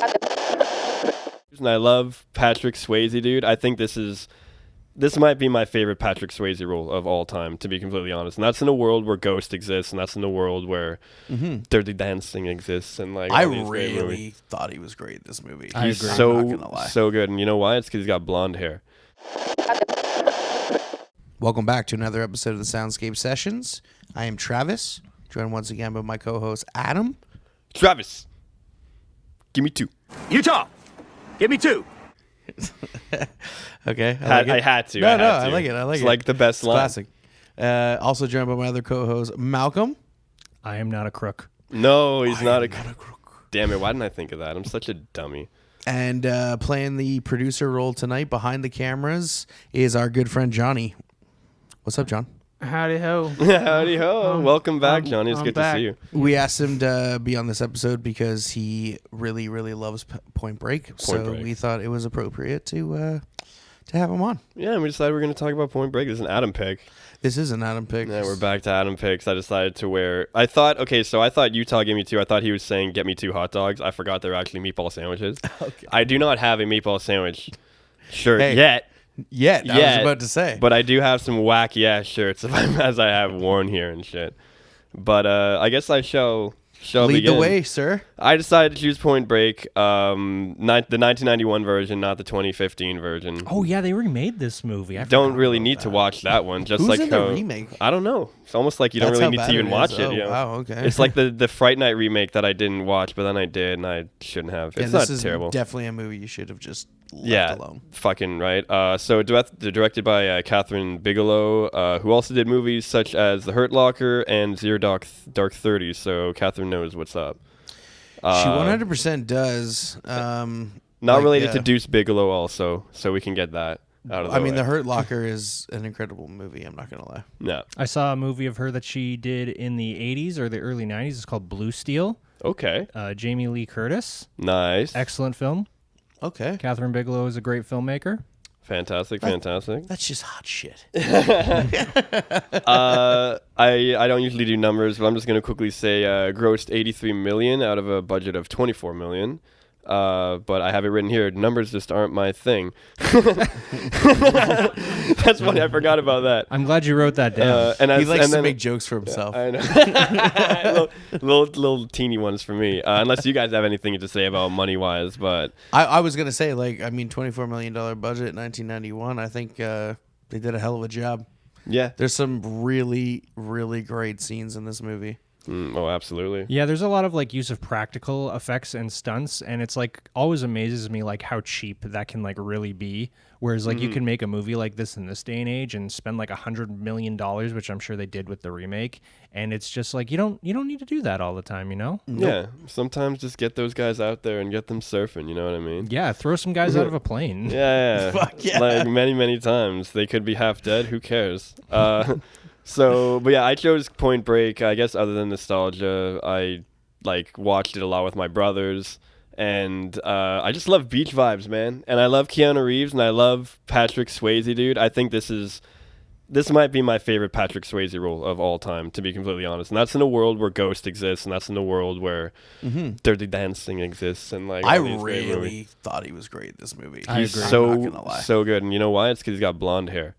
And I love Patrick Swayze, dude. I think this might be my favorite Patrick Swayze role of all time, to be completely honest. And that's in a world where Ghost exists, and that's in a world where Dirty Dancing exists, and like I really thought he was great in this movie. He's I'm so not gonna lie. so good, and you know why? It's because he's got blonde hair. Welcome back to another episode of the Soundscape Sessions. I am Travis, joined once again by my co-host Adam. Travis, give me 2. Utah, give me 2. Okay, I had to. I like it. It's like the best line. Classic. Also joined by my other co-host Malcolm. I am not a crook. No, he's not a crook. Damn it! Why didn't I think of that? I'm such a dummy. And playing the producer role tonight behind the cameras is our good friend Johnny. What's up, John? Howdy ho. Howdy ho. Welcome back, Johnny. It's good to see you. We asked him to be on this episode because he really, really loves Point Break. We thought it was appropriate to have him on. Yeah, and we decided we're going to talk about Point Break. This is an Adam pick. This is an Adam pick. Yeah, we're back to Adam picks. I decided to wear... I thought Utah gave me 2. I thought he was saying get me 2 hot dogs. I forgot they were actually meatball sandwiches. Okay. I do not have a meatball sandwich shirt yet. I was about to say. But I do have some wacky ass shirts as I have worn here and shit. But I guess I shall lead begin. the way, sir. I decided to choose Point Break, the 1991 version, not the 2015 version. Oh yeah, they remade this movie. I don't really need to watch that one. Just Who's like in the remake? I don't know. It's almost like you don't really need to even watch it. Oh, wow, okay. It's like the Fright Night remake that I didn't watch, but then I did, and I shouldn't have. It's not terrible. Definitely a movie you should have just left alone. Fucking right. So directed by Kathryn Bigelow, who also did movies such as The Hurt Locker and Zero Dark 30. So Kathryn knows what's up. She 100% does. Not related to Deuce Bigelow also, so we can get that out of the way. The Hurt Locker is an incredible movie. I'm not going to lie. No. I saw a movie of her that she did in the 80s or the early 90s. It's called Blue Steel. Okay. Jamie Lee Curtis. Nice. Excellent film. Okay. Kathryn Bigelow is a great filmmaker. Fantastic. That's just hot shit. I don't usually do numbers, but I'm just going to quickly say grossed $83 million out of a budget of $24 million. But I have it written here. Numbers just aren't my thing. That's funny. I forgot about that. I'm glad you wrote that down. He likes to make jokes for himself. I know. little teeny ones for me. Unless you guys have anything to say about money-wise. But I was going to say, $24 million budget in 1991. I think they did a hell of a job. Yeah. There's some really, really great scenes in this movie. Oh, absolutely. Yeah, there's a lot of use of practical effects and stunts, and it's always amazes me how cheap that can really be. Whereas you can make a movie like this in this day and age and spend $100 million, which I'm sure they did with the remake, and it's just you don't need to do that all the time, you know? Yeah, sometimes just get those guys out there and get them surfing. You know what I mean? Yeah, throw some guys out of a plane. Yeah, Fuck yeah. Many times they could be half dead. Who cares? But yeah, I chose Point Break. I guess other than nostalgia, I watched it a lot with my brothers, and I just love beach vibes, man. And I love Keanu Reeves, and I love Patrick Swayze, dude. I think this might be my favorite Patrick Swayze role of all time, to be completely honest. And that's in a world where Ghost exists, and that's in a world where Dirty Dancing exists, and I really thought he was great in this movie. He's I'm not gonna lie. so good, and you know why? It's because he's got blonde hair.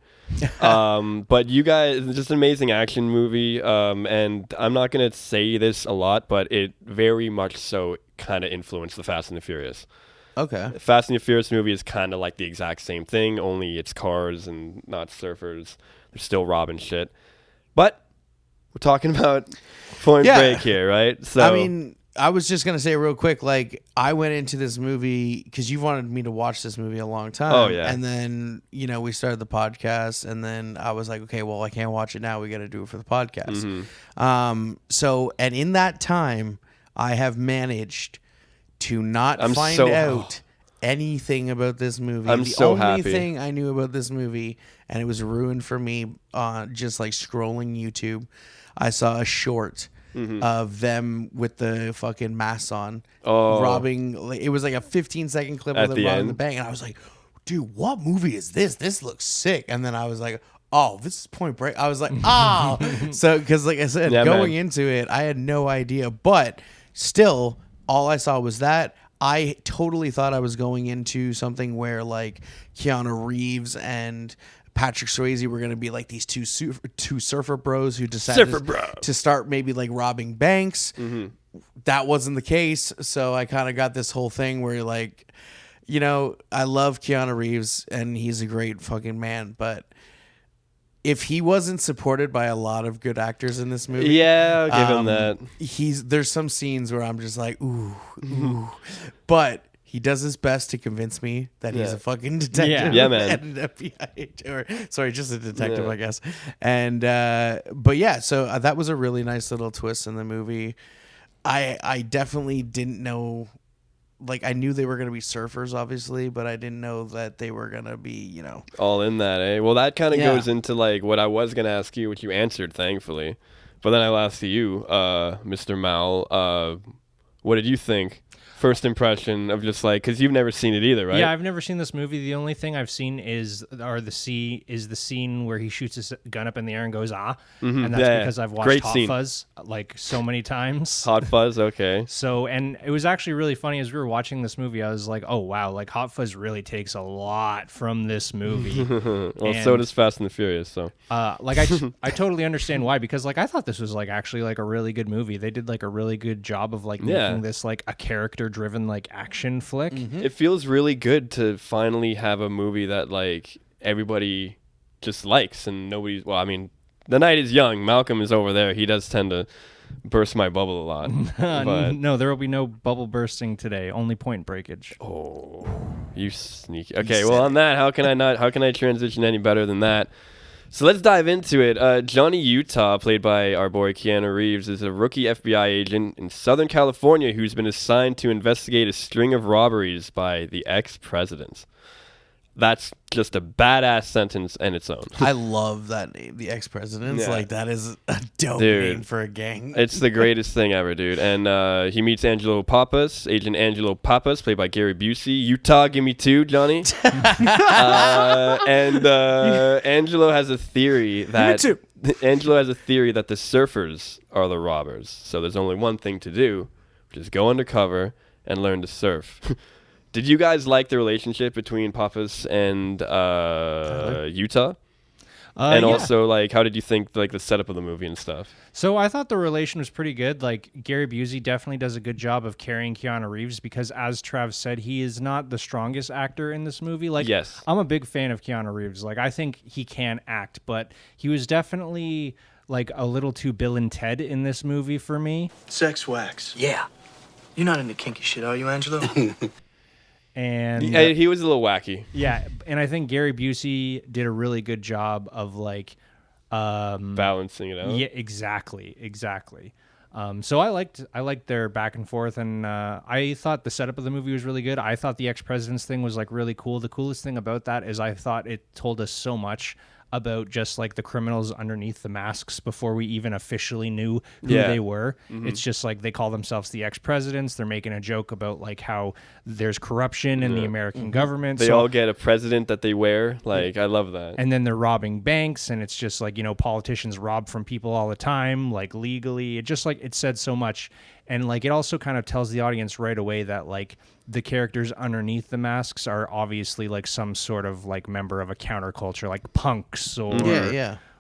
But you guys, it's just an amazing action movie, and I'm not going to say this a lot, but it very much so kind of influenced the Fast and the Furious. Okay. Fast and the Furious movie is kind of like the exact same thing, only it's cars and not surfers. They're still robbing shit. But we're talking about Point Break here, right? So I was just going to say real quick, I went into this movie because you wanted me to watch this movie a long time. Oh, yeah. And then, we started the podcast, and then I was like, okay, well, I can't watch it now. We got to do it for the podcast. And in that time, I have managed to not find out anything about this movie. The only thing I knew about this movie, and it was ruined for me, just scrolling YouTube, I saw a short of them with the fucking masks on, robbing. It was a 15-second clip of them robbing the bank, and I was like, dude, what movie is this? This looks sick. And then I was like, oh, this is Point Break. I was like, oh. So, because I said, going into it, I had no idea. But still, all I saw was that. I totally thought I was going into something where like Keanu Reeves and Patrick Swayze were going to be like these two surfer bros who decided to start maybe like robbing banks. That wasn't the case. So I kind of got this whole thing where like, I love Keanu Reeves and he's a great fucking man, but if he wasn't supported by a lot of good actors in this movie, yeah, I'll give him that. There's some scenes where I'm just like, ooh, but he does his best to convince me that he's a fucking detective. Yeah, man. And an FBI, just a detective, I guess. And but yeah, so that was a really nice little twist in the movie. I definitely didn't know. Like, I knew they were going to be surfers, obviously, but I didn't know that they were going to be, all in that, eh? Well, that kind of goes into, like, what I was going to ask you, which you answered, thankfully. But then I'll ask you, Mr. Mal, what did you think? First impression of just, like, because you've never seen it either, right? Yeah, I've never seen this movie. The only thing I've seen is the scene where he shoots his gun up in the air and goes, and that's because I've watched Great Hot scene. Fuzz, like, so many times. Hot Fuzz, okay. So, and it was actually really funny as we were watching this movie. I was like, oh, wow, like, Hot Fuzz really takes a lot from this movie. Well, so does Fast and the Furious, so. Like, I totally understand why, because, like, I thought this was, like, actually, like, a really good movie. They did, like, a really good job of, like, making this, like, a character-driven, like, action flick. It feels really good to finally have a movie that, like, everybody just likes and nobody's, well, I mean, the night is young. Malcolm is over there. He does tend to burst my bubble a lot. But No, there will be no bubble bursting today. Only point breakage. oh, you sneaky. Okay, well, on that, how can I transition any better than that? So let's dive into it. Johnny Utah, played by our boy Keanu Reeves, is a rookie FBI agent in Southern California who's been assigned to investigate a string of robberies by the ex-presidents. That's just a badass sentence in its own. I love that name, the ex-presidents. Yeah. Like, that is a dope Dude, name for a gang. It's the greatest thing ever, dude. And he meets Agent Angelo Pappas, played by Gary Busey. Utah, give me two, Johnny. And Angelo has a theory that the surfers are the robbers. So there's only one thing to do, which is go undercover and learn to surf. Did you guys like the relationship between Pappas and Utah? And also, like, how did you think, like, the setup of the movie and stuff? So I thought the relation was pretty good. Like, Gary Busey definitely does a good job of carrying Keanu Reeves because, as Trav said, he is not the strongest actor in this movie. Like, yes. I'm a big fan of Keanu Reeves. Like, I think he can act, but he was definitely, like, a little too Bill and Ted in this movie for me. Sex wax. Yeah. You're not into kinky shit, are you, Angelo? And he was a little wacky. Yeah, and I think Gary Busey did a really good job of, like, balancing it out. Yeah, exactly. So I liked their back and forth, and I thought the setup of the movie was really good. I thought the ex-presidents thing was, like, really cool. The coolest thing about that is I thought it told us so much about just, like, the criminals underneath the masks before we even officially knew who they were. It's just like they call themselves the ex-presidents. They're making a joke about, like, how there's corruption in the American government. They all get a president that they wear. Like, I love that. And then they're robbing banks, and it's just like, politicians rob from people all the time, like, legally. It just, like, it said so much. And, like, it also kind of tells the audience right away that, like, the characters underneath the masks are obviously, like, some sort of, like, member of a counterculture, like punks or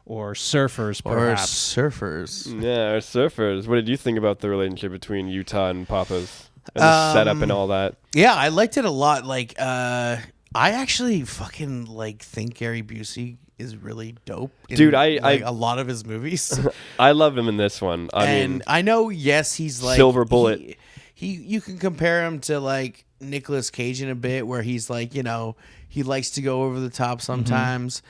or surfers, perhaps. Or surfers. Yeah, or surfers. What did you think about the relationship between Utah and Pappas? And the setup and all that? Yeah, I liked it a lot. Like, I actually fucking, like, think Gary Busey is really dope. Dude, a lot of his movies. I love him in this one. I mean, I know, yes, he's like Silver Bullet. You can compare him to, like, Nicolas Cage in a bit, where he's like, he likes to go over the top sometimes.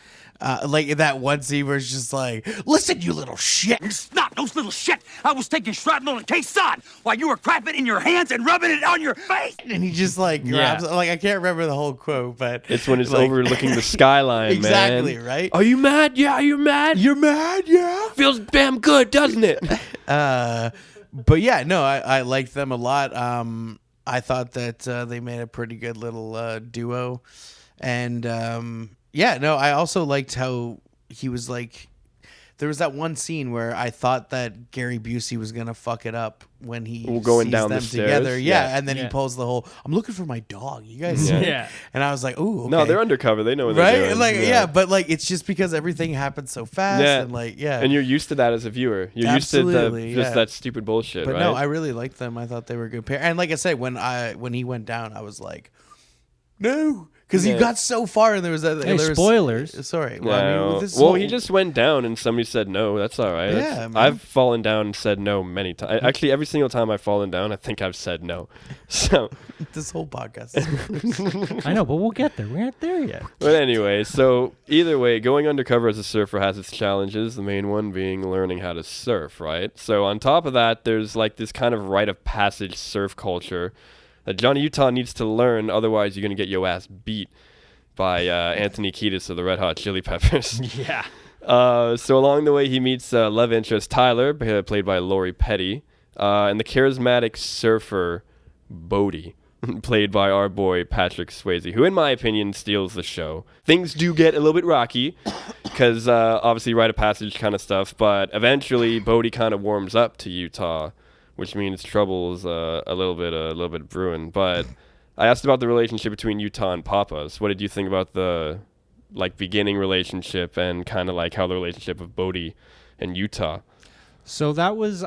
Like that one scene where it's just like, listen, you little shit. You snot nose little shit. I was taking shrapnel and K-Sod while you were crapping in your hands and rubbing it on your face. And he just, like, grabs, like, I can't remember the whole quote, but it's when it's, like, overlooking the man. skyline, Exactly, right? Are you mad? Yeah, you're mad? You're mad? Yeah. Feels damn good, doesn't it? But yeah, no, I liked them a lot. I thought that they made a pretty good little duo. And I also liked how he was, like, There was that one scene where I thought that Gary Busey was gonna fuck it up when he going sees down them the stairs? together. Yeah, Yeah. and then he Yeah. pulls the whole "I'm looking for my dog." You guys, Yeah. And I was like, "Ooh, okay. No, they're undercover. They know what right." they're doing. Like, yeah, but like it's just because everything happens so fast, and like, yeah. And you're used to that as a viewer. You're Absolutely, used to just yeah. that stupid bullshit, But right? no, I really liked them. I thought they were a good pair. And like I said, when he went down, I was like, no, because he Yeah. got so far, and there was that. Hey, there was- spoilers. Sorry. No. Well, I mean, this Well, whole- he just went down and somebody said no. That's all right. Yeah, man. I've fallen down and said no many times. Actually, every single time I've fallen down, I think I've said no. So, this whole podcast. Is I know, but we'll get there. We aren't there yet. but anyway, so either way, going undercover as a surfer has its challenges, the main one being learning how to surf, right? So on top of that, there's like this kind of rite of passage surf culture that Johnny Utah needs to learn, otherwise you're going to get your ass beat by Anthony Kiedis of the Red Hot Chili Peppers. Yeah. So along the way, he meets love interest Tyler, played by Lori Petty, and the charismatic surfer Bodhi, played by our boy Patrick Swayze, who in my opinion steals the show. Things do get a little bit rocky, because obviously rite of passage kind of stuff, but eventually Bodhi kind of warms up to Utah, which means trouble's a little bit brewing. But I asked about the relationship between Utah and Pappas. What did you think about the beginning relationship and kind of like how the relationship of Bodhi and Utah? So that was,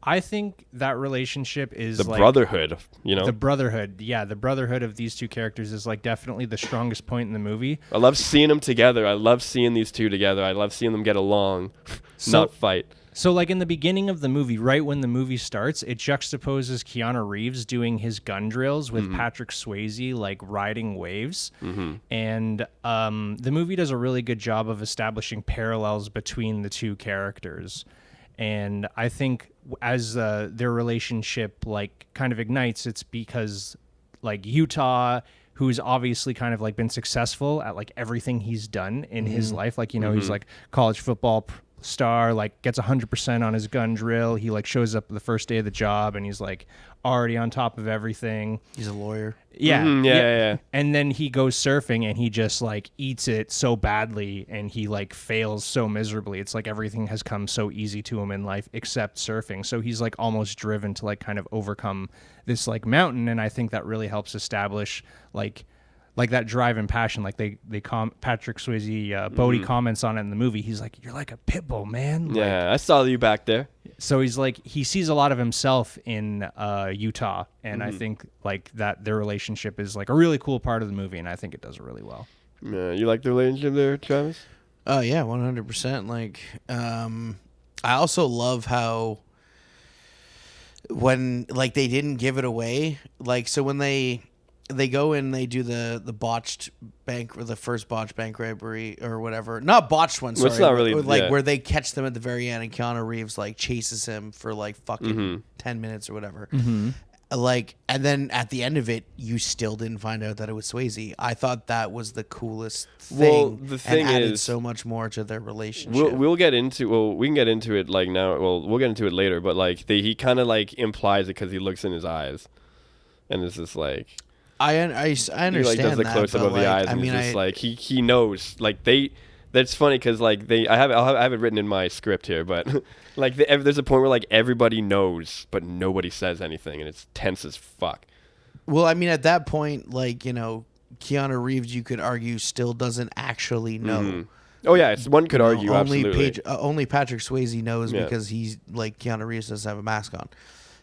I think that relationship is The like brotherhood, you know? the brotherhood. Yeah, the brotherhood of these two characters is like definitely the strongest point in the movie. I love seeing them together. I love seeing these two together. I love seeing them get along, not fight. So like in the beginning of the movie, right when the movie starts, it juxtaposes Keanu Reeves doing his gun drills with Patrick Swayze like riding waves. And the movie does a really good job of establishing parallels between the two characters. And I think as their relationship like kind of ignites, it's because like Utah, who's obviously kind of like been successful at like everything he's done in his life. Like, you know, he's like college football star, like gets 100% on his gun drill. He like shows up the first day of the job and he's like already on top of everything. He's a lawyer. Yeah, Yeah. And then he goes surfing and he just like eats it so badly and he like fails so miserably. It's like everything has come so easy to him in life except surfing. So he's like almost driven to like kind of overcome this like mountain. And I think that really helps establish like that drive and passion. Like Patrick Swayze, Bodhi comments on it in the movie. He's like, "You're like a pit bull, man." Like, Yeah, I saw you back there. so he's like, he sees a lot of himself in Utah, and I think like that their relationship is like a really cool part of the movie, and I think it does it really well. Yeah, you like the relationship there, Travis? Oh yeah, 100%. Like, I also love how when like they didn't give it away. Like, so when they go in, they do the botched bank or the first botched bank robbery or whatever. Not botched one, sorry. Well, it's not really- like yeah. where they catch them at the very end and Keanu Reeves like chases him for like fucking Mm-hmm. 10 minutes or whatever. Like, and then at the end of it, you still didn't find out that it was Swayze. I thought that was the coolest thing. Well, the thing and added is- so much more to their relationship. We can get into it like now. Well, we'll get into it later. But like he kind of like implies it because he looks in his eyes, and it's just like I understand he like does the that, close up but, of the like, eyes, I and mean, it's just like he knows. Like that's funny because like I have it written in my script here, but like there's a point where like everybody knows, but nobody says anything, and it's tense as fuck. well, I mean, at that point, like, you know, Keanu Reeves, you could argue, still doesn't actually know. Oh yeah, one could argue only absolutely. only Patrick Swayze knows Yeah. because he's like Keanu Reeves doesn't have a mask on.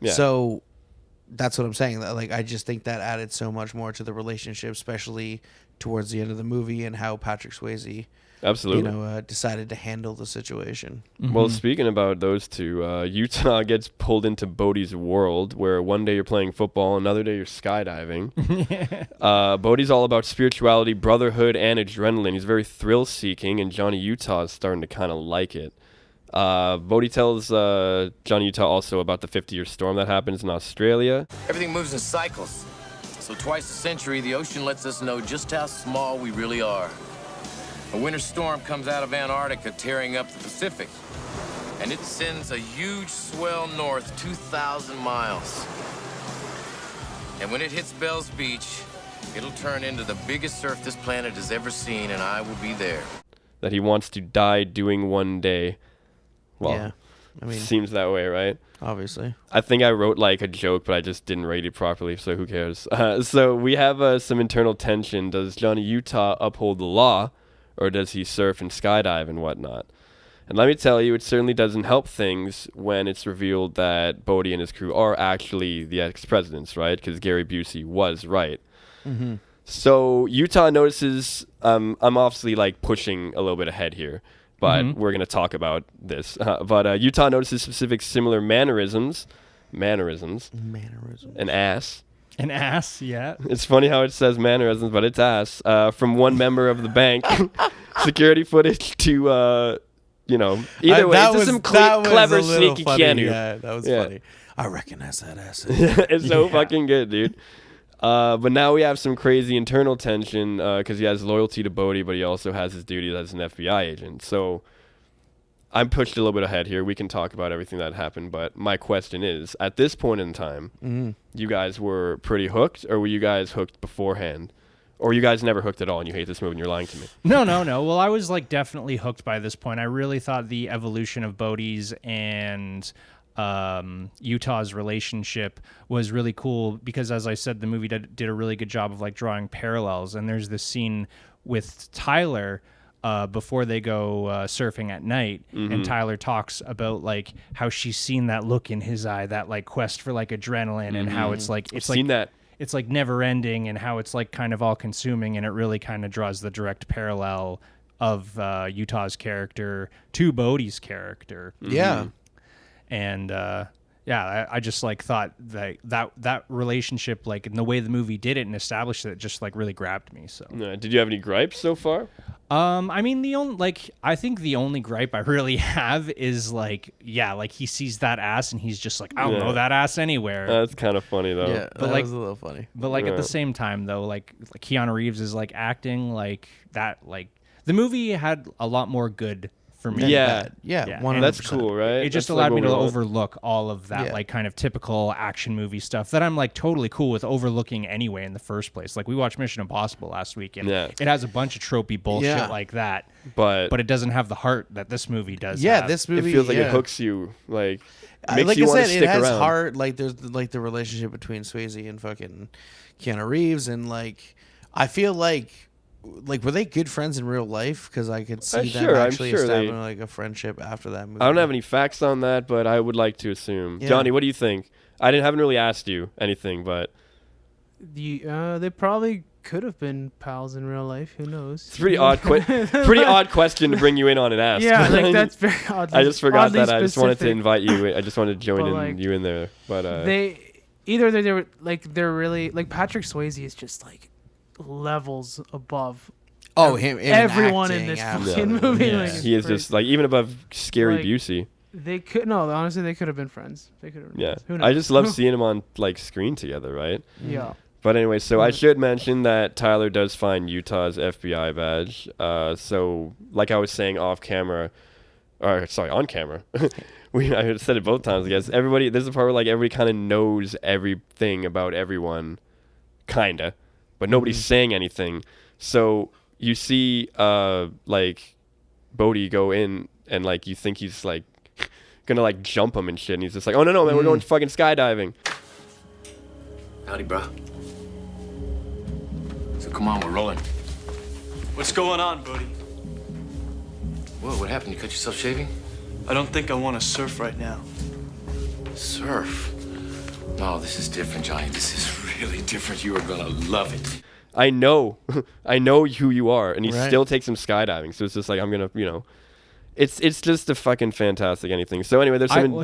Yeah. So that's what I'm saying. That like I just think that added so much more to the relationship, especially towards the end of the movie and how Patrick Swayze, Absolutely. you know, decided to handle the situation. Well, speaking about those two, Utah gets pulled into Bodhi's world, where one day you're playing football, another day you're skydiving. Bodhi's all about spirituality, brotherhood, and adrenaline. He's very thrill-seeking, and Johnny Utah is starting to kind of like it. Bodhi tells Johnny Utah also about the 50-year storm that happens in Australia. Everything moves in cycles. So twice a century, the ocean lets us know just how small we really are. A winter storm comes out of Antarctica, tearing up the Pacific. And it sends a huge swell north 2,000 miles. And when it hits Bell's Beach, it'll turn into the biggest surf this planet has ever seen, and I will be there. That he wants to die doing one day. Well, Yeah. I mean, seems that way, right? obviously. I think I wrote like a joke, but I just didn't rate it properly, so who cares? So we have some internal tension. Does Johnny Utah uphold the law, or does he surf and skydive and whatnot? And let me tell you, it certainly doesn't help things when it's revealed that Bodhi and his crew are actually the ex-presidents, right? Because Gary Busey was right. Mm-hmm. So Utah notices, I'm obviously like pushing a little bit ahead here, but we're going to talk about this. But Utah notices specific similar mannerisms. An ass. An ass, yeah. It's funny how it says mannerisms, but it's ass. From one member of the bank. Security footage to, either way. It's just some clever, sneaky funny. Keanu. Yeah, that was funny. I recognize that ass. It's so fucking good, dude. But now we have some crazy internal tension because he has loyalty to Bodhi, but he also has his duties as an FBI agent. So I'm pushed a little bit ahead here. We can talk about everything that happened, but my question is, at this point in time, you guys were pretty hooked, or were you guys hooked beforehand? Or you guys never hooked at all and you hate this movie and you're lying to me? No. Well, I was like definitely hooked by this point. I really thought the evolution of Bodhi's and Utah's relationship was really cool because, as I said, the movie did a really good job of like drawing parallels. And there's this scene with Tyler before they go surfing at night, and Tyler talks about like how she's seen that look in his eye, that like quest for like adrenaline, and how it's like Seen that. It's like never ending, and how it's like kind of all consuming, and it really kind of draws the direct parallel of Utah's character to Bodhi's character. Yeah. And I just like thought that relationship, like in the way the movie did it and established it, just like really grabbed me. So did you have any gripes so far? I mean, I think the only gripe I really have is like he sees that ass and he's just like, I don't know that ass anywhere. That's kind of funny though. Yeah, But that was a little funny. But like at the same time though, like Keanu Reeves is like acting like that. Like the movie had a lot more good for me. Yeah. Yeah. And that's cool, right? It just That's allowed like me what to we want. overlook all of that, Yeah. like kind of typical action movie stuff that I'm like totally cool with overlooking anyway in the first place. Like we watched Mission Impossible last week, and it has a bunch of tropey bullshit like that, but it doesn't have the heart that this movie does. Yeah, have. this movie it feels like it hooks you, like makes like you I want to said, stick it has around. heart. Like there's like the relationship between Swayze and fucking Keanu Reeves, and like I feel like were they good friends in real life? Because I could see them actually establishing like a friendship after that movie. I don't have any facts on that, but I would like to assume. Yeah. Johnny, what do you think? I haven't really asked you anything, but They probably could have been pals in real life. Who knows? it's a pretty odd odd question to bring you in on and ask. Yeah, like that's very odd. I just forgot that. Specific. I just wanted to invite you. I just wanted to join you in there. But they were like they're really like Patrick Swayze is just like levels above. Him everyone acting, in this absolutely. fucking movie. Yeah. Like, it's he is crazy. just like even above Scary Like, Busey. They could honestly they could have been friends. They could have. Yeah, Who knows? I just love seeing them on like screen together, right? Yeah. But anyway, so I should mention that Tyler does find Utah's FBI badge. So like I was saying on camera, I said it both times. I guess there's a part where like everybody kind of knows everything about everyone, kinda, but nobody's saying anything. So you see, like Bodhi go in and like you think he's like gonna like jump him and shit, and he's just like, oh no man, we're going fucking skydiving. Howdy, bro. So come on, we're rolling. What's going on, Bodhi? Whoa, what happened? You cut yourself shaving? I don't think I want to surf right now. Surf? No, this is different, Johnny. This is really different. You are gonna love it. I know who you are, and he Right. still takes him skydiving. So it's just like I'm gonna, it's just a fucking fantastic anything. So anyway, there's some.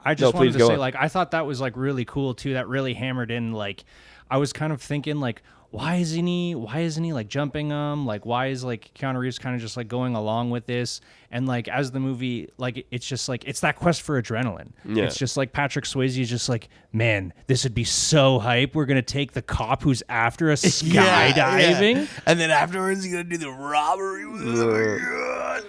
I just wanted to go say, on. like, I thought that was like really cool too. That really hammered in. Like, I was kind of thinking, like, why isn't he like jumping him? Like, why is like Keanu Reeves kind of just like going along with this? And like as the movie, like it's just like it's that quest for adrenaline. Yeah. It's just like Patrick Swayze is just like, man, this would be so hype. We're gonna take the cop who's after us skydiving. And then afterwards, he's gonna do the robbery with him.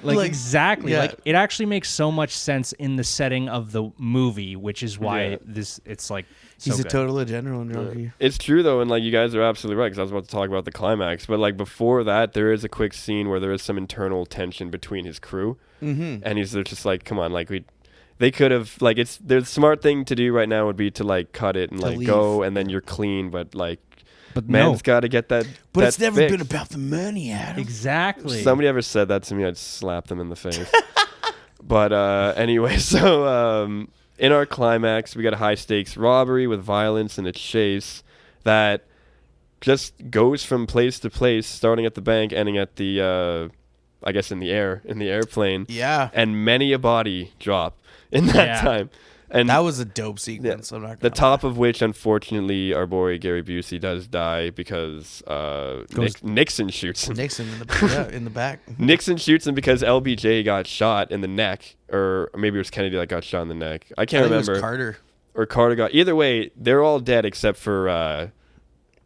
Like exactly. yeah. Like it actually makes so much sense in the setting of the movie, which is why it's like so He's a good. total adrenaline junkie. It's true though, and like you guys are absolutely right because I was about to talk about the climax, but like before that, there is a quick scene where there is some internal tension between his crew, and they're just like, come on, like they could have like the smart thing to do right now would be to like cut it and like leave. go, and then you're clean, but like. But Man's got to get that. But that it's never fixed. been about the money, Adam. Exactly. If somebody ever said that to me, I'd slap them in the face. But anyway, so in our climax, we got a high stakes robbery with violence and a chase that just goes from place to place, starting at the bank, ending at the, I guess in the airplane. Yeah. And many a body drop in that time. And that was a dope sequence. I'm not the gonna top of which, unfortunately, our boy Gary Busey does die because Nixon shoots him. Nixon in the back. Nixon shoots him because LBJ got shot in the neck, or maybe it was Kennedy that got shot in the neck. I can't remember. It was Carter. Or Carter got. Either way, they're all dead except for.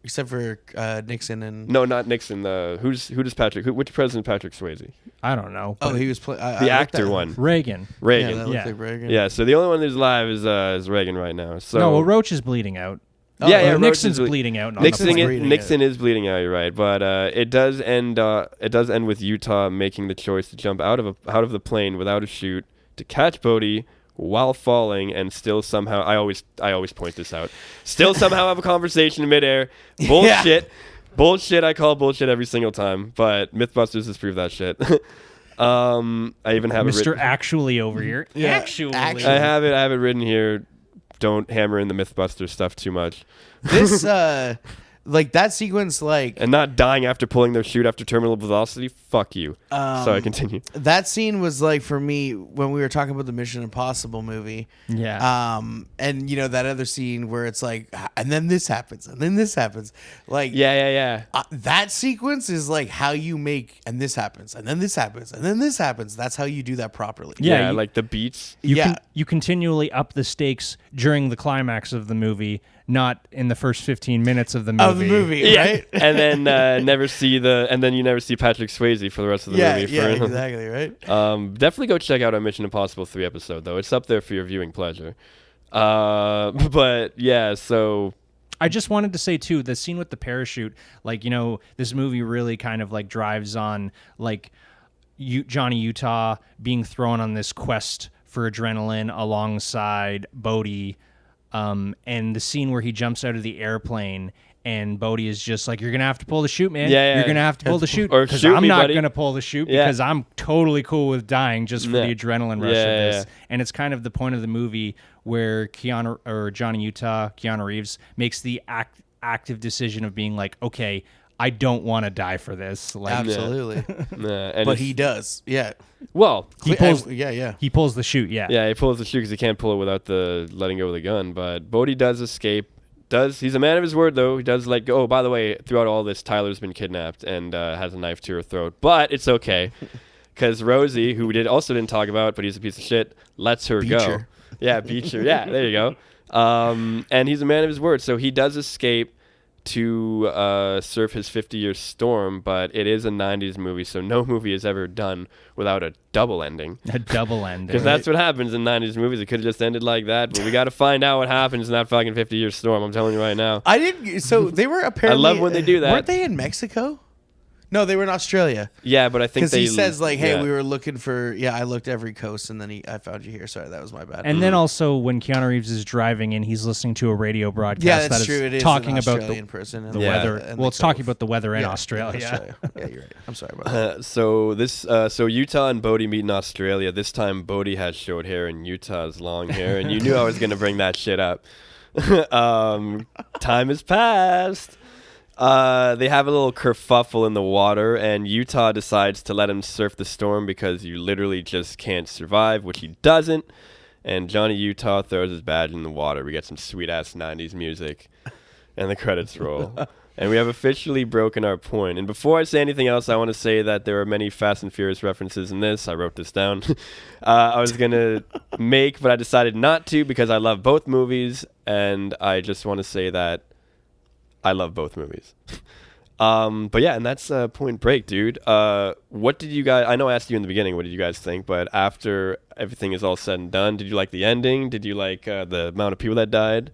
Except for Nixon and. No, not Nixon. Who does Patrick? Which president Patrick Swayze? I don't know. Oh, he was playing. The actor one. Reagan. Reagan. Yeah, that looked Yeah. like Reagan. Yeah. So the only one who's alive is Reagan right now. So No, well, Roach is bleeding out. yeah, Or Nixon's Roach is bleeding out. Nixon, bleeding Nixon is bleeding out. You're right, but it does end. It does end with Utah making the choice to jump out of the plane without a chute to catch Bodhi while falling, and still somehow I always point this out. Still somehow have a conversation in midair. Bullshit, bullshit. I call bullshit every single time, but MythBusters has proved that shit. I even have it Mr. written. Actually over here. Actually. I have it written here. Don't hammer in the MythBusters stuff too much. This like that sequence, like And not dying after pulling their chute after terminal velocity. Fuck you. Sorry, continue. that scene was like for me when we were talking about the Mission Impossible movie. Yeah. And you know that other scene where it's like, and then this happens, and then this happens. Like, Yeah. that sequence is like how you make, and this happens, and then this happens, and then this happens. That's how you do that properly. Yeah, you- like the beats. You continually up the stakes during the climax of the movie, not in the first 15 minutes of the movie. Of the movie, right? And then you never see Patrick Swayze for the rest of the movie. Yeah, exactly, right? Definitely go check out our Mission Impossible 3 episode though. It's up there for your viewing pleasure. But yeah, so I just wanted to say too, the scene with the parachute, like, you know, this movie really kind of like drives on like Johnny Utah being thrown on this quest for adrenaline alongside Bodhi, and the scene where he jumps out of the airplane and Bodhi is just like, you're gonna have to pull the chute, man. Yeah. You're gonna have to pull the chute, Or because shoot I'm me, not buddy. gonna pull the chute Yeah. because I'm totally cool with dying just for the adrenaline rush of this. Yeah. And it's kind of the point of the movie where Johnny Utah, Keanu Reeves, makes the active decision of being like, okay, I don't want to die for this. Like, Absolutely. and But he does. Yeah. well, he pulls, Yeah. he pulls the chute. Yeah. yeah, he pulls the chute because he can't pull it without the letting go of the gun. But Bodhi does escape. He's a man of his word though. He does let go. Oh, by the way, throughout all this, Tyler's been kidnapped and has a knife to her throat. But it's okay because Rosie, who we also didn't talk about, but he's a piece of shit, lets her go. Beecher. Yeah, Beecher. Yeah, there you go. And he's a man of his word, so he does escape to surf his 50-year storm, but it is a 90s movie, so no movie is ever done without a double ending. A double ending. Because that's what happens in 90s movies. It could have just ended like that, but we got to find out what happens in that fucking 50-year storm. I'm telling you right now. I didn't. So they were apparently. I love when they do that. Weren't they in Mexico? No, they were in Australia. Yeah, but I think Because they... he says like, "Hey, yeah. we were looking for." Yeah, I looked every coast, and then I found you here. Sorry, that was my bad. And then also when Keanu Reeves is driving and he's listening to a radio broadcast yeah, that's that true. It is talking an about Australian person and the Yeah. weather. and Well, the it's talking cove. about the weather in Yeah, Australia. Yeah, you're right. I'm sorry about that. So Utah and Bodhi meet in Australia. This time Bodhi has short hair and Utah has long hair, and you knew I was gonna bring that shit up. Time has passed. They have a little kerfuffle in the water, and Utah decides to let him surf the storm because you literally just can't survive, which he doesn't. And Johnny Utah throws his badge in the water. We get some sweet-ass 90s music, and the credits roll. And we have officially broken our point. And before I say anything else, I want to say that there are many Fast and Furious references in this. I wrote this down. I was going to make, but I decided not to because I love both movies, and I just want to say that I love both movies. But yeah, and that's Point Break, dude. What did you guys? I know I asked you in the beginning. What did you guys think? But after everything is all said and done, did you like the ending? Did you like the amount of people that died?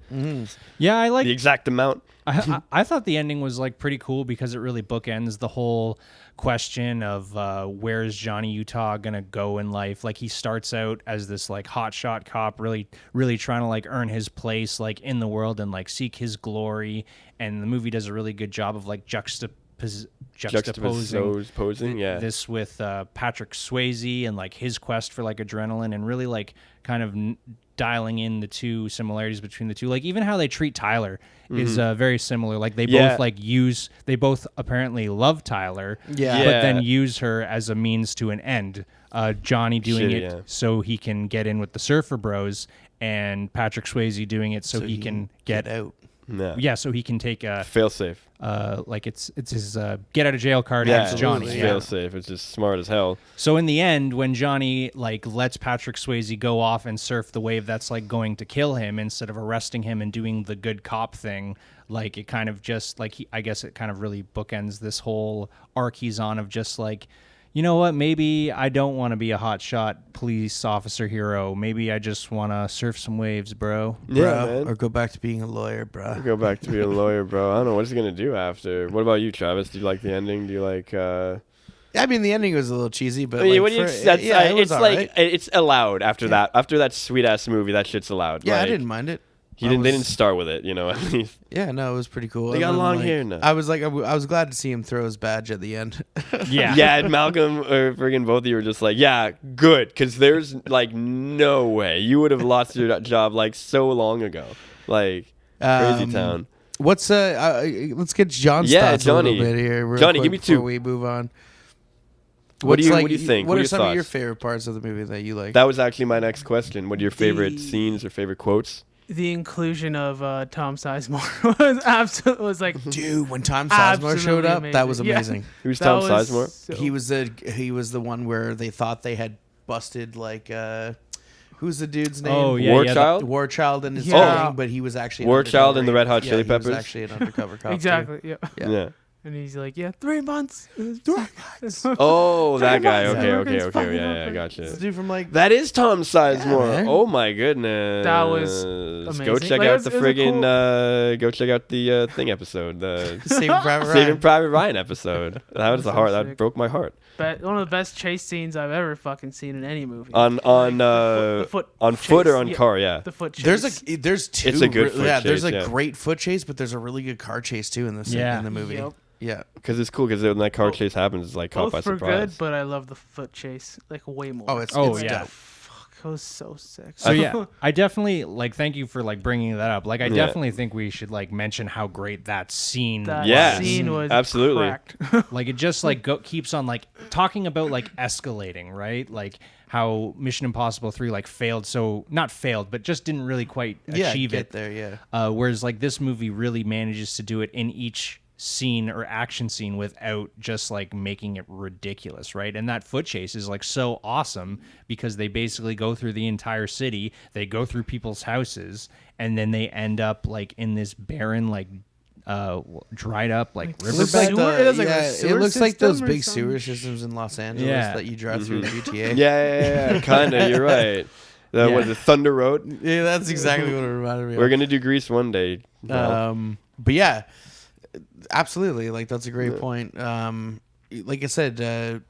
Yeah, I like The exact amount. I thought the ending was like pretty cool because it really bookends the whole question of where's Johnny Utah gonna go in life. Like he starts out as this like hotshot cop, really trying to like earn his place like in the world and like seek his glory. And the movie does a really good job of like juxtaposing this with Patrick Swayze and like his quest for like adrenaline and really like kind of dialing in the two similarities between the two. Like even how they treat Tyler is very similar. Like they both apparently love Tyler, but then use her as a means to an end. Johnny doing it so he can get in with the Surfer Bros, and Patrick Swayze doing it so he can get out. No. Yeah, so he can take a fail safe. Like it's his get out of jail card as Johnny. Fail safe. It's just smart as hell. So in the end, when Johnny like lets Patrick Swayze go off and surf the wave that's like going to kill him instead of arresting him and doing the good cop thing, like it kind of just like I guess it kind of really bookends this whole arc he's on of just like, you know what, maybe I don't want to be a hotshot police officer hero. Maybe I just want to surf some waves, bro. Yeah, man. Or go back to being a lawyer, bro. Go back to being a lawyer, bro. I don't know. What's he going to do after? What about you, Travis? Do you like the ending? Do you like... I mean, the ending was a little cheesy, but it was all right. It's allowed after that. After that sweet-ass movie, that shit's allowed. Yeah, like, I didn't mind it. They didn't start with it, you know, at least. Yeah, no, it was pretty cool. They got long hair now. I was like, I was glad to see him throw his badge at the end. Yeah, and Malcolm or friggin' both of you were just like, yeah, good, because there's like no way you would have lost your job like so long ago, like crazy town. What's let's get John's thoughts Johnny. a little bit here. Real Johnny, quick give me two. before we move on. What do you think? What are are some of your thoughts? favorite parts of the movie that you like? That was actually my next question. What are your favorite scenes or favorite quotes? The inclusion of Tom Sizemore was like, dude, when Tom Sizemore showed up, amazing. that was amazing. Who's Tom Sizemore? So He was the one where they thought they had busted like who's the dude's name? Oh, yeah, War Child and his Yeah. thing, but he was actually War Child and the Red Hot Chili He was Peppers? actually an undercover cop. exactly. too. Yeah. And he's like, 3 months. 3 months. Oh, that guy. months. Okay. Fucking Yeah, up. gotcha. This dude from like That is Tom Sizemore. man. Oh my goodness. That was Go amazing. check Like, out it was- the it was a friggin' go check out the thing episode, the Saving Private Ryan. Saving Private Ryan episode. That was so the heart. That sick. broke my heart. But one of the best chase scenes I've ever fucking seen in any movie. On the foot foot or chase. on Yeah, car, yeah. The foot chase. There's two. It's a good foot There's chase, a yeah. great foot chase, but there's a really good car chase too in the Yeah. in the movie. Yep. Yeah. Because it's cool. Because when that car chase happens, it's like caught Both by were surprise. good, but I love the foot chase like way more. Oh, it's Oh, it's yeah. dope. It was so sick. So yeah, I definitely like. Thank you for like bringing that up. Like, I Yeah. definitely think we should like mention how great that scene. That Yes. scene was Absolutely. cracked. Like it just like keeps on like talking about like escalating, right? Like how Mission Impossible 3 like failed, so not failed, but just didn't really quite achieve get it. there. Yeah. Whereas like this movie really manages to do it in each scene or action scene without just like making it ridiculous, right? And that foot chase is like so awesome because they basically go through the entire city, they go through people's houses, and then they end up like in this barren like dried up like It looks riverbed. like It looks like a it sewer looks like those system or big something. sewer systems in Los Angeles Yeah. that you drive through in GTA. Yeah. Kind of. You're right. Yeah. What is it, Thunder Road? Yeah, that's exactly what it reminded me of. We're gonna do Grease one day. But yeah, absolutely. Like that's a great point. Like I said,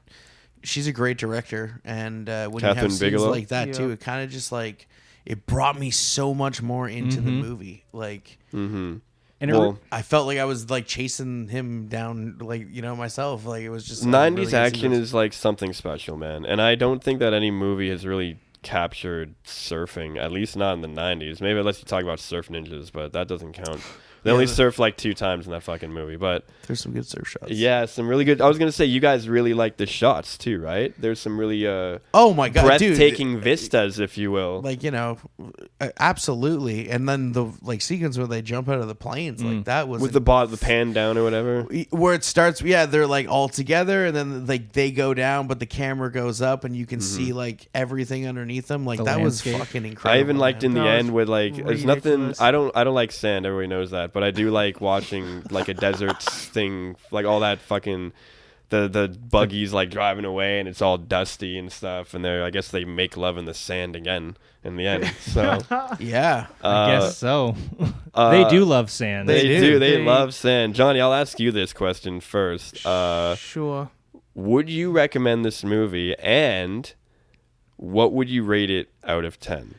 she's a great director, and when you have Kathryn scenes Bigelow? like that too, Yeah. it kind of just like it brought me so much more into the movie. Like And it Well, I felt like I was like chasing him down, like myself. Like it was just like, 90s really easy action to- is like something special, man. And I don't think that any movie has really captured surfing, at least not in the 90s. Maybe unless you talk about Surf Ninjas, but that doesn't count. They only surf like 2 times in that fucking movie. But There's some good surf shots. yeah, some really good. I was going to say, you guys really like the shots too, right? There's some really Oh my god, dude! breathtaking vistas, if you will. Like absolutely. And then the like sequence where they jump out of the planes, like that was With the pan down or whatever. where it starts. Yeah, they're like all together, and then like they go down, but the camera goes up, and you can see like everything underneath them. Like The that landscape. was fucking incredible. I even liked in the That was end with like there's ridiculous. nothing. I don't like sand. Everybody knows that. that, but I do like watching like a desert thing, like all that fucking the buggies like driving away and it's all dusty and stuff, and I guess they make love in the sand again in the end. So Yeah. I guess so. They do love sand. they do. They They- love sand. Johnny, I'll ask you this question first. Sure. Would you recommend this movie, and what would you rate it out of 10?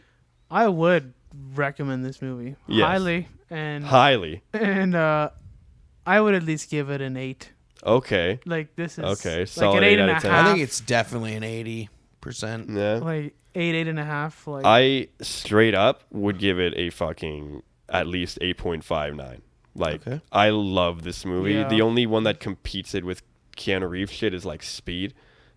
I would recommend this movie Yes. highly, and Highly. I would at least give it an 8. Okay. Like this is Okay, like solid an 8 8 and out a of 10. half. I think it's definitely an 80%. Yeah. like 8 and a half. Like I straight up would give it a fucking at least 8.59. Like, Okay. I love this movie. Yeah. The only one that competes it with Keanu Reeves shit is like Speed,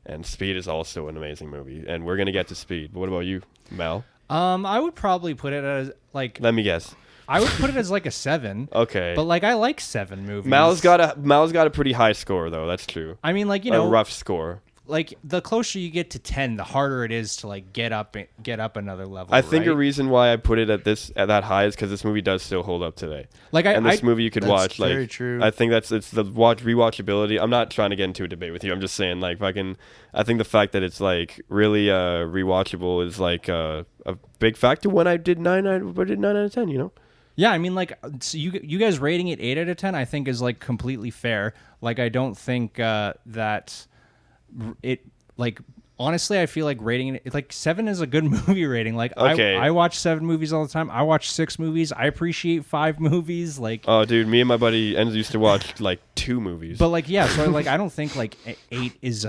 and Speed is also an amazing movie. And we're gonna get to Speed. But what about you, Mal? I would probably put it as like Let me guess. I would put it as like a 7. Okay. But like I like 7 movies. Mal's got a pretty high score though. That's true. I mean, like, you A know, rough score. like the closer you get to 10, the harder it is to like get up another level. I think a right? reason why I put it at that high is because this movie does still hold up today. Like And this movie you could That's watch. Like, very true. I think it's the rewatchability. I'm not trying to get into a debate with you. I'm just saying, like, I think the fact that it's like really rewatchable is like a big factor. When I did 9 out of 10, you know. Yeah, I mean, like, so you guys rating it 8 out of 10, I think is like completely fair. Like, I don't think that it, like, honestly, I feel like rating it like 7 is a good movie rating. Like, Okay. I watch 7 movies all the time. I watch 6 movies. I appreciate 5 movies. Like, Oh, dude, me and my buddy Enzo used to watch like 2 movies. but like, yeah, so like, I don't think like 8 is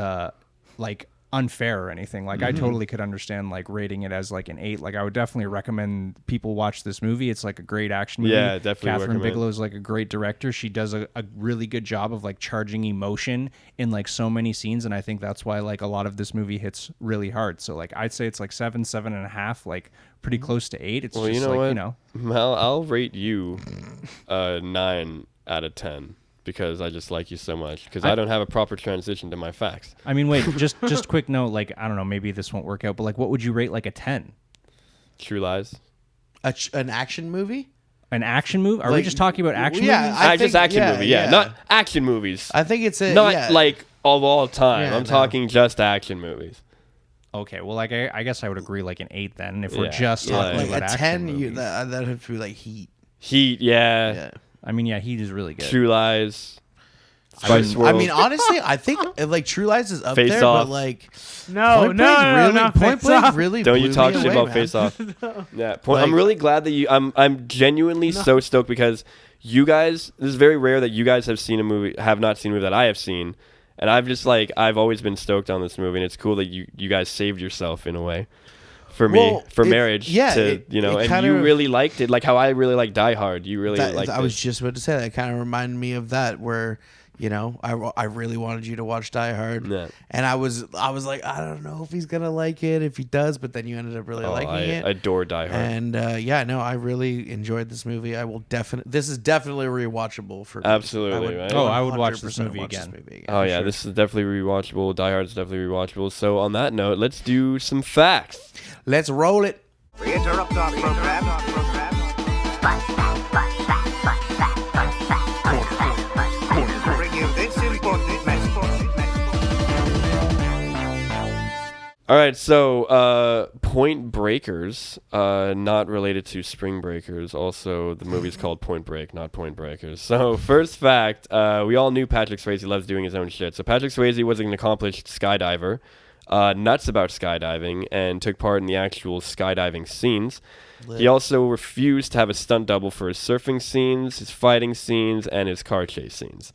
like unfair or anything. Like, I totally could understand like rating it as like an 8. Like, I would definitely recommend people watch this movie. It's like a great action movie. Yeah, definitely Kathryn recommend. Bigelow is like a great director. She does a really good job of like charging emotion in like so many scenes, and I think that's why like a lot of this movie hits really hard. So like, I'd say it's like 7.5, like pretty close to 8. It's well, just you know like, what, you know. Mal, I'll rate you 9 out of 10 because I just like you so much. Because I don't have a proper transition to my facts. I mean, wait, just quick note. Like, I don't know, maybe this won't work out, but like, what would you rate like a 10? True Lies. An action movie? An action movie? Are we Like, just talking about action yeah, movies? I Just think- action yeah, movie, yeah. yeah. Not action movies. I think it's a Not yeah. like of all time. Yeah, I'm no. talking just action movies. Okay, well, like I guess I would agree like an 8 then if we're Yeah, just yeah. talking like about a action 10. movies. That would be like Heat. Heat, yeah. Yeah. I mean, yeah, Heat is really good. True Lies. Spice I World. mean, honestly, I think like True Lies is up Face there, Off. but like no, Point no, Break no, really, no, Point Face Break Off. really. Don't blew you talk me shit away, about man. Face Off. Yeah, I'm Like- really glad that you. I'm genuinely so stoked because you guys. This is very rare that you guys have not seen a movie that I have seen, and I've always been stoked on this movie, and it's cool that you guys saved yourself in a way. For me, Well, for it- marriage, yeah, to, it- and it kinda- you really liked it, like how I really like Die Hard. You really liked I was it. just about to say that kind of reminded me of that where I really wanted you to watch Die Hard, Yeah. and I was like, I don't know if he's gonna like it. If he does, but then you ended up really liking I it. adore Die Hard. And I really enjoyed this movie. I will definitely. This is definitely rewatchable for me. Absolutely, right? Oh, I would watch this 100% movie watch again. Oh for yeah, sure. this is definitely rewatchable. Die Hard's definitely rewatchable. So on that note, let's do some facts. Let's roll it. We interrupt our program. To bring you this important message. All right, so Point Breakers, not related to Spring Breakers. Also, the movie's called Point Break, not Point Breakers. So, first fact, we all knew Patrick Swayze loves doing his own shit. So, Patrick Swayze was an accomplished skydiver, nuts about skydiving, and took part in the actual skydiving scenes. He also refused to have a stunt double for his surfing scenes, his fighting scenes, and his car chase scenes.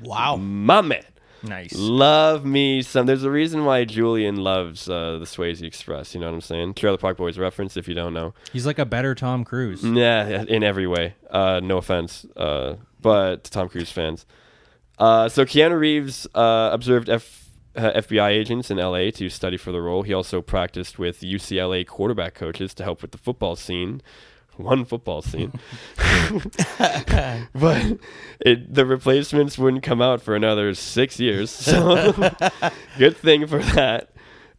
Wow. My man. Nice. Love me some. There's a reason why Julian loves the Swayze Express. You know what I'm saying? Trailer Park Boys reference, if you don't know. He's like a better Tom Cruise. Yeah, in every way. No offense, but to Tom Cruise fans. So Keanu Reeves observed FBI agents in LA to study for the role. He also practiced with UCLA quarterback coaches to help with the football scene. One football scene. But the replacements wouldn't come out for another 6 years. So good thing for that.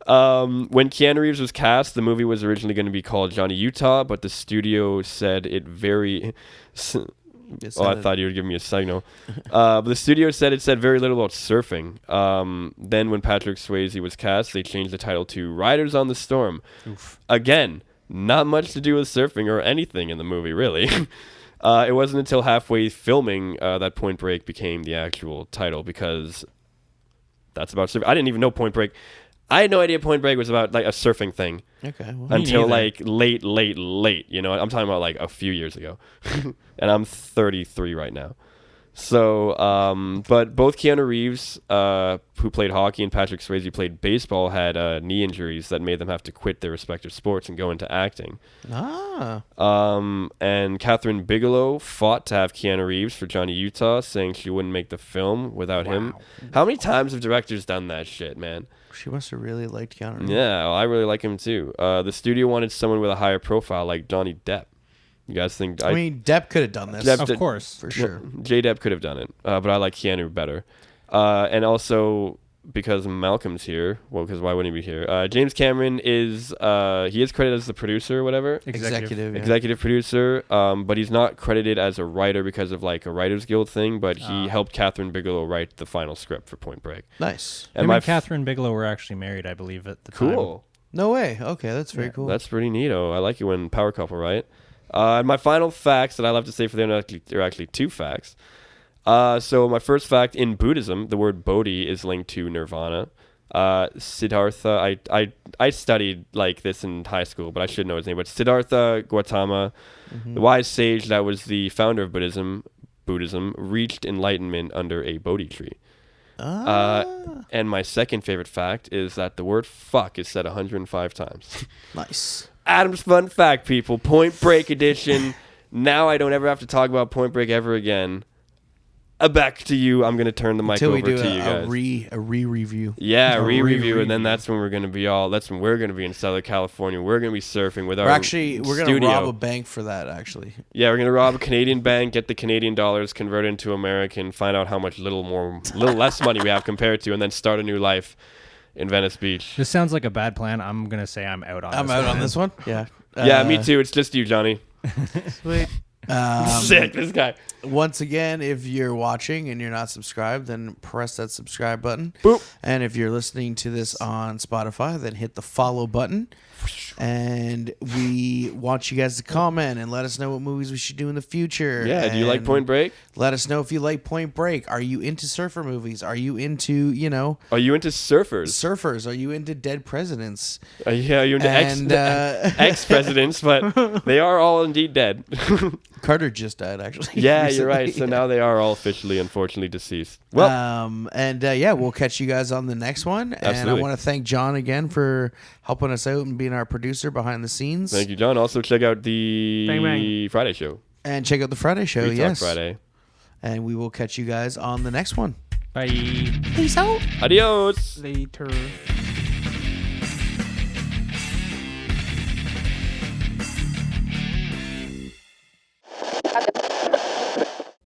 When Keanu Reeves was cast, the movie was originally going to be called Johnny Utah, but the studio said it very... Oh, I thought you would give me a signal. But the studio said it said very little about surfing. Then when Patrick Swayze was cast, they changed the title to Riders on the Storm. Oof. Again, not much to do with surfing or anything in the movie, really. It wasn't until halfway filming that Point Break became the actual title, because that's about surfing. I didn't even know Point Break. I had no idea Point Break was about like a surfing thing. Okay. Well, until like late. You know, I'm talking about like a few years ago, and I'm 33 right now. So, but both Keanu Reeves, who played hockey, and Patrick Swayze, who played baseball, had knee injuries that made them have to quit their respective sports and go into acting. And Kathryn Bigelow fought to have Keanu Reeves for Johnny Utah, saying she wouldn't make the film without him. How many times have directors done that shit, man? She must have really liked Keanu Reeves. Yeah, well, I really like him too. The studio wanted someone with a higher profile, like Johnny Depp. You guys think? I mean, Depp could have done this. Of course. For sure. J. Depp could have done it, but I like Keanu better. And also, because Malcolm's here, well, because why wouldn't he be here? James Cameron is, he is credited as the producer or whatever. Executive producer, but he's not credited as a writer because of like a Writers Guild thing, but he helped Kathryn Bigelow write the final script for Point Break. Nice. And Kathryn Bigelow were actually married, I believe, at the time. Cool. No way. Okay, that's very cool. That's pretty neato. I like it when power couple, right? And my final facts that I love to say for them are actually two facts. So my first fact, in Buddhism, the word Bodhi is linked to nirvana. Siddhartha, I studied like this in high school, but I should know his name. But Siddhartha Gautama, the wise sage that was the founder of Buddhism, reached enlightenment under a Bodhi tree. And my second favorite fact is that the word fuck is said 105 times. Nice. Adam's fun fact, people. Point Break edition. Now I don't ever have to talk about Point Break ever again. Back to you. I'm going to turn the mic over to you guys. A re-review. Yeah, a re-review, and then that's when we're going to be that's when we're going to be in Southern California. We're going to be surfing with our We're going to rob a bank for that, actually. Yeah, we're going to rob a Canadian bank, get the Canadian dollars, convert into American, find out how much little less money we have compared to, and then start a new life in Venice Beach. This sounds like a bad plan. I'm going to say I'm out on this one. I'm out on this one? Yeah. Yeah, me too. It's just you, Johnny. Sweet. Sick, this guy. Once again, if you're watching and you're not subscribed, then press that subscribe button. Boop. And if you're listening to this on Spotify, then hit the follow button. And we want you guys to comment and let us know what movies we should do in the future. Yeah, do you like Point Break? Let us know if you like Point Break. Are you into surfer movies? Are you into, Are you into surfers? Surfers. Are you into dead presidents? Yeah, are you into ex-presidents, but they are all indeed dead. Carter just died, actually. Yeah, you're right. So now they are all officially, unfortunately, deceased. Well, we'll catch you guys on the next one. Absolutely. And I want to thank John again for helping us out and being our producer behind the scenes. Thank you, John. Also, check out the Bang, bang. Friday show. And check out the Friday show, Free Talk Friday. And we will catch you guys on the next one. Bye. Peace out. Adios. Later.